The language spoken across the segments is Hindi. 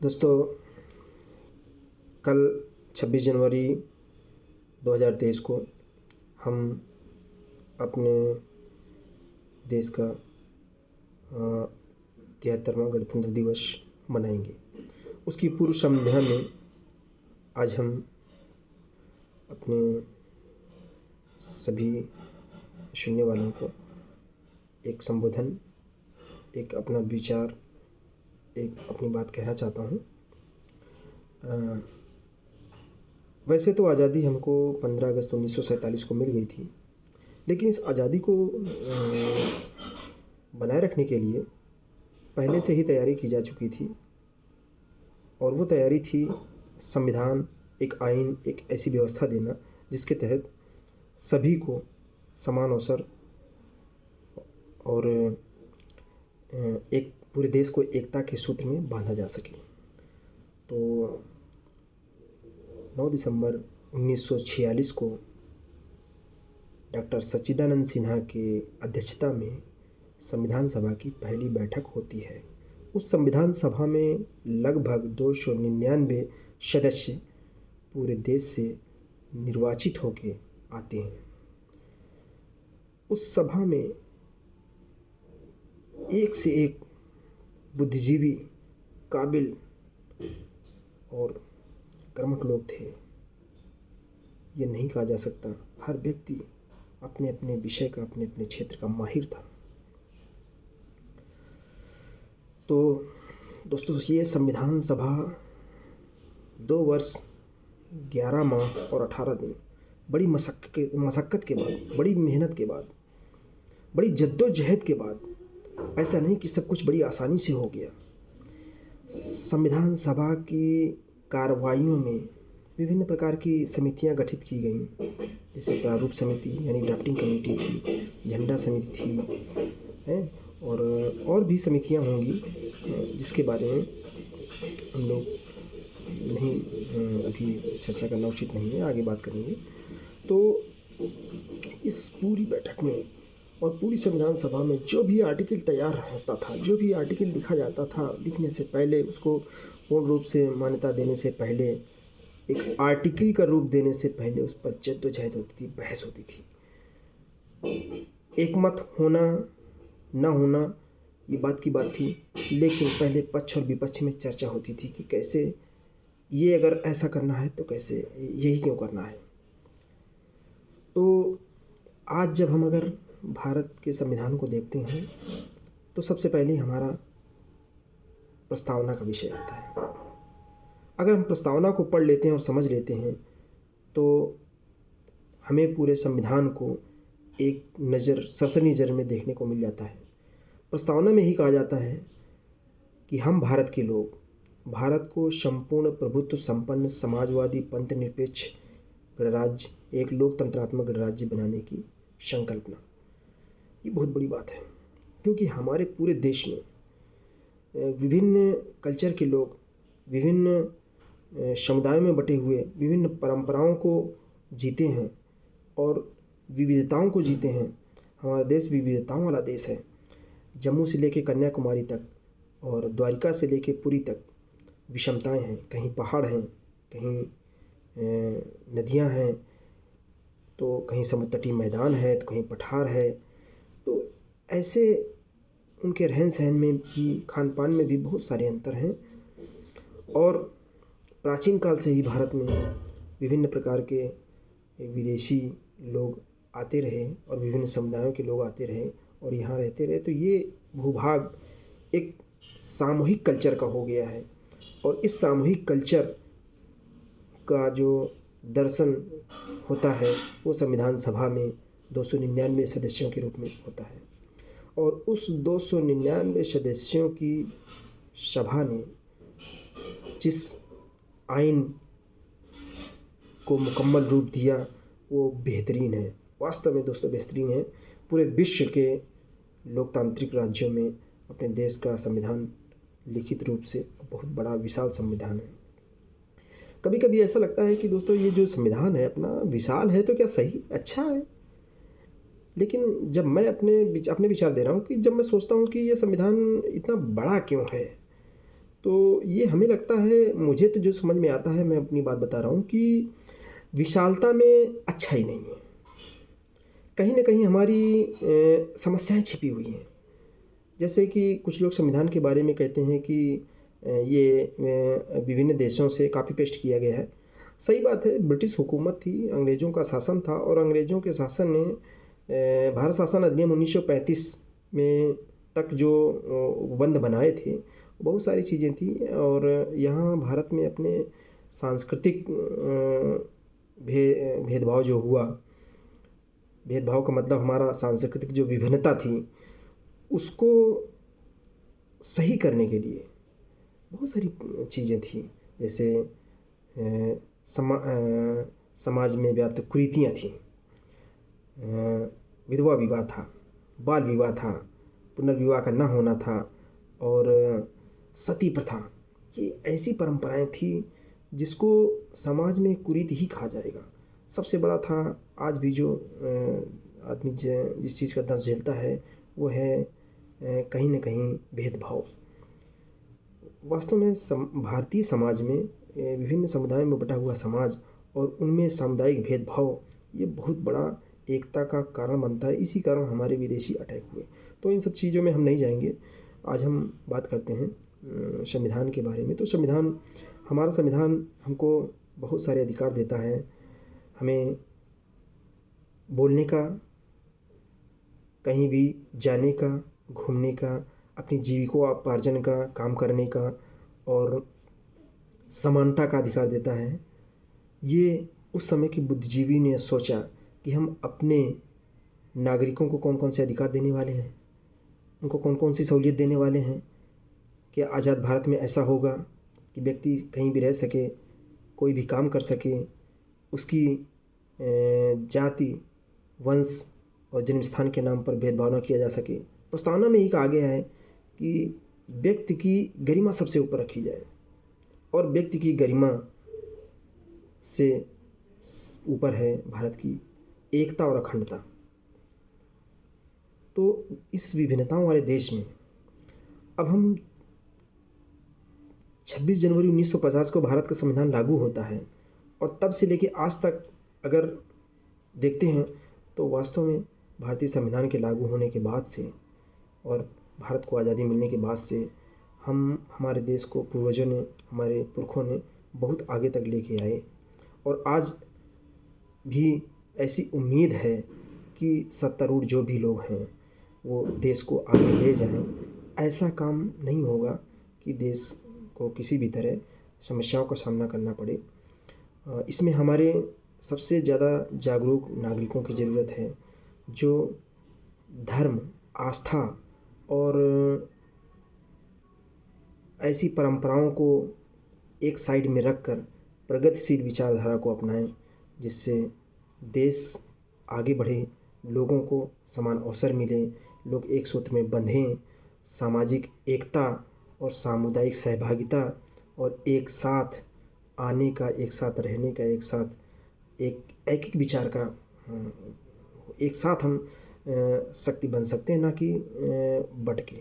दोस्तों, कल 26 जनवरी 2023 को हम अपने देश का 73वां गणतंत्र दिवस मनाएंगे। उसकी पूर्व संध्या में आज हम अपने सभी सुनने वालों को एक संबोधन, एक अपना विचार, एक अपनी बात कहना चाहता हूँ। वैसे तो आज़ादी हमको 15 अगस्त 1947 को मिल गई थी, लेकिन इस आज़ादी को बनाए रखने के लिए पहले से ही तैयारी की जा चुकी थी, और वो तैयारी थी संविधान, एक आइन, एक ऐसी व्यवस्था देना जिसके तहत सभी को समान अवसर और एक पूरे देश को एकता के सूत्र में बांधा जा सके। तो 9 दिसंबर 1946 को डॉक्टर सच्चिदानंद सिन्हा के अध्यक्षता में संविधान सभा की पहली बैठक होती है। उस संविधान सभा में लगभग 299 सदस्य पूरे देश से निर्वाचित होकर आते हैं। उस सभा में एक से एक बुद्धिजीवी, काबिल और कर्मठ लोग थे। ये नहीं कहा जा सकता, हर व्यक्ति अपने अपने विषय का, अपने अपने क्षेत्र का माहिर था। तो दोस्तों, ये संविधान सभा 2 वर्ष 11 माह और 18 दिन बड़ी मशक्क़त के बाद, बड़ी मेहनत के बाद, बड़ी जद्दोजहद के बाद, ऐसा नहीं कि सब कुछ बड़ी आसानी से हो गया। संविधान सभा की कार्रवाइयों में विभिन्न प्रकार की समितियां गठित की गईं, जैसे प्रारूप समिति यानी ड्राफ्टिंग कमेटी थी, झंडा समिति थी, हैं, और भी समितियां होंगी जिसके बारे में हम लोग नहीं अभी चर्चा करना उचित नहीं है, आगे बात करेंगे। तो इस पूरी बैठक में और पूरी संविधान सभा में जो भी आर्टिकल तैयार होता था, जो भी आर्टिकल लिखा जाता था, लिखने से पहले, उसको पूर्ण रूप से मान्यता देने से पहले, एक आर्टिकल का रूप देने से पहले उस पर जद्दोजहद होती थी, बहस होती थी। एकमत होना ना होना ये बात की बात थी, लेकिन पहले पक्ष और विपक्ष में चर्चा होती थी कि कैसे ये अगर ऐसा करना है तो कैसे, यही क्यों करना है। तो आज जब हम अगर भारत के संविधान को देखते हैं तो सबसे पहले हमारा प्रस्तावना का विषय आता है। अगर हम प्रस्तावना को पढ़ लेते हैं और समझ लेते हैं तो हमें पूरे संविधान को एक नज़र, सरसरी नज़र में देखने को मिल जाता है। प्रस्तावना में ही कहा जाता है कि हम भारत के लोग भारत को संपूर्ण प्रभुत्व संपन्न समाजवादी पंथ निरपेक्ष गणराज्य, एक लोकतंत्रात्मक गणराज्य बनाने की संकल्पना। ये बहुत बड़ी बात है, क्योंकि हमारे पूरे देश में विभिन्न कल्चर के लोग, विभिन्न समुदायों में बटे हुए, विभिन्न परंपराओं को जीते हैं और विविधताओं को जीते हैं। हमारा देश विविधताओं वाला देश है। जम्मू से लेकर कन्याकुमारी तक और द्वारिका से लेकर पुरी तक विषमताएं हैं। कहीं पहाड़ हैं, कहीं नदियां हैं, तो कहीं समुद्र तटीय मैदान है, तो कहीं पठार है। तो ऐसे उनके रहन सहन में भी, खान पान में भी बहुत सारे अंतर हैं। और प्राचीन काल से ही भारत में विभिन्न प्रकार के विदेशी लोग आते रहे और विभिन्न समुदायों के लोग आते रहे और यहाँ रहते रहे। तो ये भूभाग एक सामूहिक कल्चर का हो गया है, और इस सामूहिक कल्चर का जो दर्शन होता है वो संविधान सभा में 299 सदस्यों के रूप में होता है। और उस 299 सदस्यों की सभा ने जिस आइन को मुकम्मल रूप दिया वो बेहतरीन है। वास्तव में दोस्तों बेहतरीन है। पूरे विश्व के लोकतांत्रिक राज्यों में अपने देश का संविधान लिखित रूप से बहुत बड़ा विशाल संविधान है। कभी कभी ऐसा लगता है कि दोस्तों ये जो संविधान है अपना विशाल है तो क्या सही, अच्छा है, लेकिन जब मैं अपने विचार दे रहा हूँ कि जब मैं सोचता हूँ कि ये संविधान इतना बड़ा क्यों है, तो ये हमें लगता है, मुझे तो जो समझ में आता है, मैं अपनी बात बता रहा हूँ कि विशालता में अच्छाई नहीं है। कहीं न कहीं हमारी समस्याएँ छिपी हुई हैं। जैसे कि कुछ लोग संविधान के बारे में कहते हैं कि ये विभिन्न देशों से कॉपी पेस्ट किया गया है। सही बात है, ब्रिटिश हुकूमत थी, अंग्रेज़ों का शासन था और अंग्रेज़ों के शासन ने भारत शासन अधिनियम 1935 में तक जो बंद बनाए थे, बहुत सारी चीज़ें थी और यहाँ भारत में अपने सांस्कृतिक भेदभाव जो हुआ, भेदभाव का मतलब हमारा सांस्कृतिक जो विभिन्नता थी, उसको सही करने के लिए बहुत सारी चीज़ें थी। जैसे समाज में व्याप्त कुरीतियाँ थीं। विधवा विवाह था, बाल विवाह था, पुनर्विवाह का ना होना था और सती प्रथा। ये ऐसी परंपराएं थी जिसको समाज में कुरीति ही कहा जाएगा। सबसे बड़ा था, आज भी जो आदमी जिस चीज़ का दंश झेलता है वो है कहीं न कहीं भेदभाव। वास्तव में भारतीय समाज में विभिन्न समुदायों में बटा हुआ समाज और उनमें सामुदायिक भेदभाव ये बहुत बड़ा एकता का कारण बनता है। इसी कारण हमारे विदेशी अटैक हुए। तो इन सब चीज़ों में हम नहीं जाएंगे। आज हम बात करते हैं संविधान के बारे में। तो हमारा संविधान हमको बहुत सारे अधिकार देता है। हमें बोलने का, कहीं भी जाने का, घूमने का, अपनी जीविकोपार्जन का, काम करने का और समानता का अधिकार देता है। ये उस समय के बुद्धिजीवी ने सोचा कि हम अपने नागरिकों को कौन कौन से अधिकार देने वाले हैं, उनको कौन कौन सी सहूलियत देने वाले हैं। कि आज़ाद भारत में ऐसा होगा कि व्यक्ति कहीं भी रह सके, कोई भी काम कर सके, उसकी जाति, वंश और जन्म स्थान के नाम पर भेदभाव न किया जा सके। प्रस्तावना में एक आ गया है कि व्यक्ति की गरिमा सबसे ऊपर रखी जाए और व्यक्ति की गरिमा से ऊपर है भारत की एकता और अखंडता। तो इस विभिन्नताओं वाले देश में अब हम 26 जनवरी 1950 को भारत का संविधान लागू होता है और तब से लेके आज तक अगर देखते हैं तो वास्तव में भारतीय संविधान के लागू होने के बाद से और भारत को आज़ादी मिलने के बाद से हमारे देश को पूर्वजों ने, हमारे पुरखों ने बहुत आगे तक लेके आए और आज भी ऐसी उम्मीद है कि सत्तारूढ़ जो भी लोग हैं वो देश को आगे ले जाएं। ऐसा काम नहीं होगा कि देश को किसी भी तरह समस्याओं का सामना करना पड़े। इसमें हमारे सबसे ज़्यादा जागरूक नागरिकों की ज़रूरत है जो धर्म, आस्था और ऐसी परंपराओं को एक साइड में रखकर प्रगतिशील विचारधारा को अपनाएं, जिससे देश आगे बढ़े, लोगों को समान अवसर मिले, लोग एक सूत्र में बंधें, सामाजिक एकता और सामुदायिक सहभागिता और एक साथ आने का, एक साथ रहने का, एक साथ एक विचार का, एक साथ हम शक्ति बन सकते हैं, ना कि बँट के।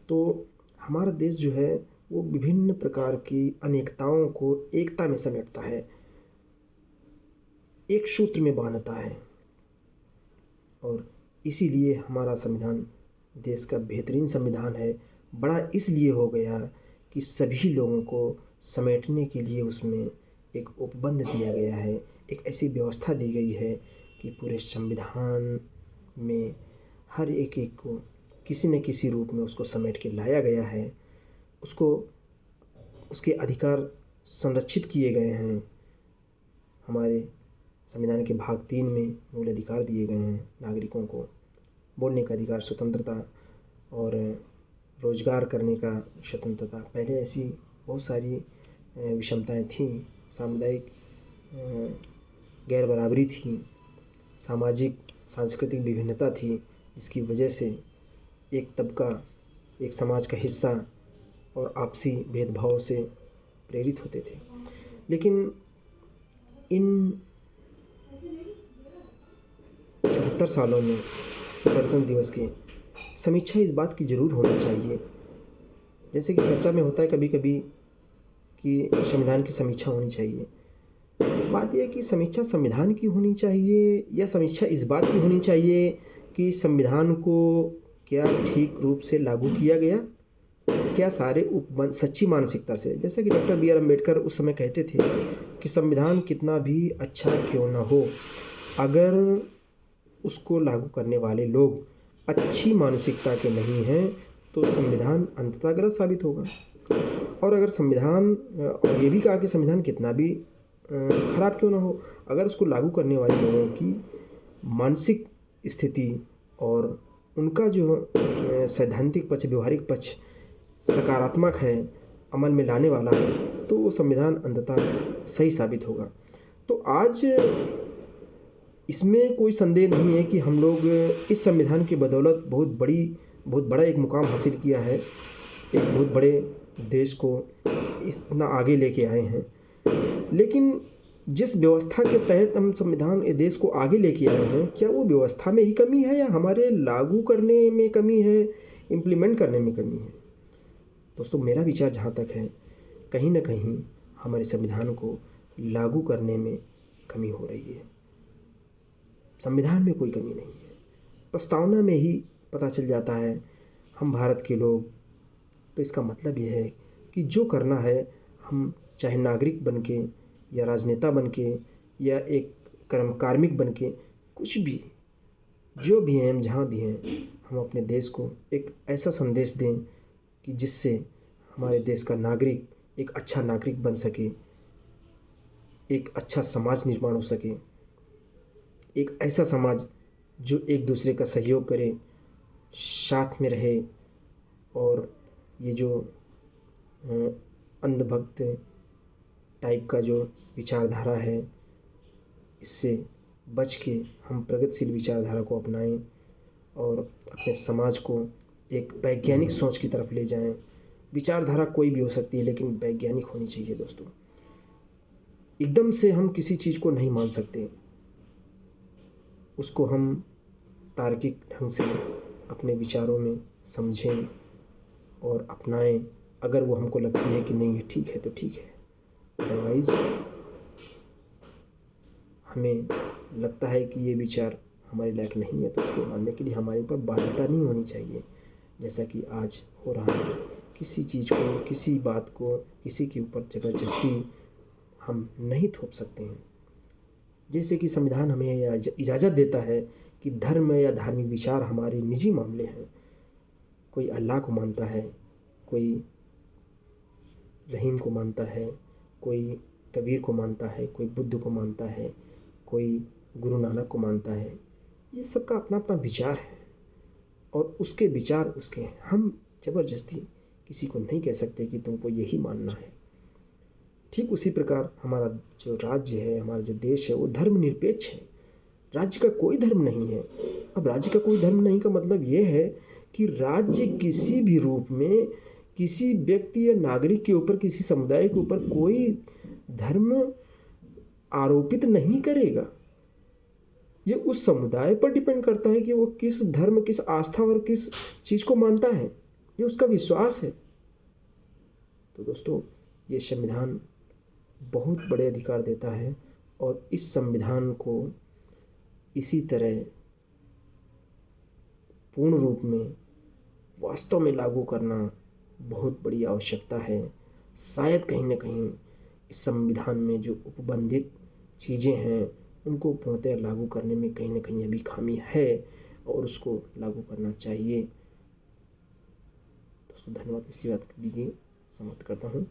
तो हमारा देश जो है वो विभिन्न प्रकार की अनेकताओं को एकता में समेटता है, एक सूत्र में बांधता है और इसीलिए हमारा संविधान देश का बेहतरीन संविधान है। बड़ा इसलिए हो गया कि सभी लोगों को समेटने के लिए उसमें एक उपबंध दिया गया है, एक ऐसी व्यवस्था दी गई है कि पूरे संविधान में हर एक को किसी न किसी रूप में उसको समेट के लाया गया है, उसके अधिकार संरक्षित किए गए हैं। हमारे संविधान के भाग 3 में मूल अधिकार दिए गए हैं नागरिकों को, बोलने का अधिकार, स्वतंत्रता और रोजगार करने का स्वतंत्रता। पहले ऐसी बहुत सारी विषमताएं थीं, सामुदायिक गैर बराबरी थी, सामाजिक सांस्कृतिक विभिन्नता थी, जिसकी वजह से एक तबका, एक समाज का हिस्सा और आपसी भेदभाव से प्रेरित होते थे। लेकिन इन 74 सालों में गणतंत्र दिवस की समीक्षा इस बात की ज़रूर होनी चाहिए जैसे कि चर्चा में होता है कभी कभी कि संविधान की समीक्षा होनी चाहिए। बात यह है कि समीक्षा संविधान की होनी चाहिए या समीक्षा इस बात की होनी चाहिए कि संविधान को क्या ठीक रूप से लागू किया गया, क्या सारे सच्ची मानसिकता से। जैसा कि डॉक्टर बी आर अम्बेडकर उस समय कहते थे कि संविधान कितना भी अच्छा क्यों ना हो, अगर उसको लागू करने वाले लोग अच्छी मानसिकता के नहीं हैं तो संविधान अंततः गलत साबित होगा। और अगर संविधान, और ये भी कहा कि संविधान कितना भी खराब क्यों ना हो, अगर उसको लागू करने वाले लोगों की मानसिक स्थिति और उनका जो सैद्धांतिक पक्ष, व्यवहारिक पक्ष सकारात्मक है, अमल में लाने वाला है, तो वो संविधान अंततः सही साबित होगा। तो आज इसमें कोई संदेह नहीं है कि हम लोग इस संविधान की बदौलत बहुत बड़ा एक मुकाम हासिल किया है, एक बहुत बड़े देश को इतना आगे लेके आए हैं। लेकिन जिस व्यवस्था के तहत हम संविधान देश को आगे लेके आए हैं, क्या वो व्यवस्था में ही कमी है या हमारे लागू करने में कमी है, इम्प्लीमेंट करने में कमी है? दोस्तों, मेरा विचार जहाँ तक है, कहीं ना कहीं हमारे संविधान को लागू करने में कमी हो रही है। संविधान में कोई कमी नहीं है, प्रस्तावना में ही पता चल जाता है हम भारत के लोग। तो इसका मतलब यह है कि जो करना है, हम चाहे नागरिक बन के या राजनेता बन के या एक कार्मिक बन के, कुछ भी जो भी हैं, हम जहाँ भी हैं, हम अपने देश को एक ऐसा संदेश दें कि जिससे हमारे देश का नागरिक एक अच्छा नागरिक बन सके, एक अच्छा समाज निर्माण हो सके, एक ऐसा समाज जो एक दूसरे का सहयोग करे, साथ में रहे। और ये जो अंधभक्त टाइप का जो विचारधारा है, इससे बच के हम प्रगतिशील विचारधारा को अपनाएं और अपने समाज को एक वैज्ञानिक सोच की तरफ ले जाएं। विचारधारा कोई भी हो सकती है, लेकिन वैज्ञानिक होनी चाहिए दोस्तों। एकदम से हम किसी चीज़ को नहीं मान सकते, उसको हम तार्किक ढंग से अपने विचारों में समझें और अपनाएं। अगर वो हमको लगती है कि नहीं ये ठीक है तो ठीक है, अदरवाइज़ हमें लगता है कि ये विचार हमारे लायक नहीं है तो उसको मानने के लिए हमारे ऊपर बाध्यता नहीं होनी चाहिए, जैसा कि आज हो रहा है। किसी चीज़ को, किसी बात को किसी के ऊपर ज़बरदस्ती हम नहीं थोप सकते हैं। जैसे कि संविधान हमें इजाज़त देता है कि धर्म या धार्मिक विचार हमारे निजी मामले हैं। कोई अल्लाह को मानता है, कोई रहीम को मानता है, कोई कबीर को मानता है, कोई बुद्ध को मानता है, कोई गुरु नानक को मानता है। ये सबका अपना अपना विचार है और उसके विचार उसके हैं। हम ज़बरदस्ती किसी को नहीं कह सकते कि तुमको यही मानना है। ठीक उसी प्रकार हमारा जो राज्य है, हमारा जो देश है, वो धर्मनिरपेक्ष है। राज्य का कोई धर्म नहीं है। अब राज्य का कोई धर्म नहीं का मतलब ये है कि राज्य किसी भी रूप में किसी व्यक्ति या नागरिक के ऊपर, किसी समुदाय के ऊपर कोई धर्म आरोपित नहीं करेगा। ये उस समुदाय पर डिपेंड करता है कि वो किस धर्म, किस आस्था और किस चीज़ को मानता है। ये उसका विश्वास है। तो दोस्तों, ये संविधान बहुत बड़े अधिकार देता है और इस संविधान को इसी तरह पूर्ण रूप में वास्तव में लागू करना बहुत बड़ी आवश्यकता है। शायद कहीं ना कहीं इस संविधान में जो उपबंधित चीज़ें हैं उनको पूर्णतः लागू करने में कहीं ना कहीं अभी खामी है और उसको लागू करना चाहिए। दोस्तों, धन्यवाद। इसी बात लीजिए समाप्त करता हूँ।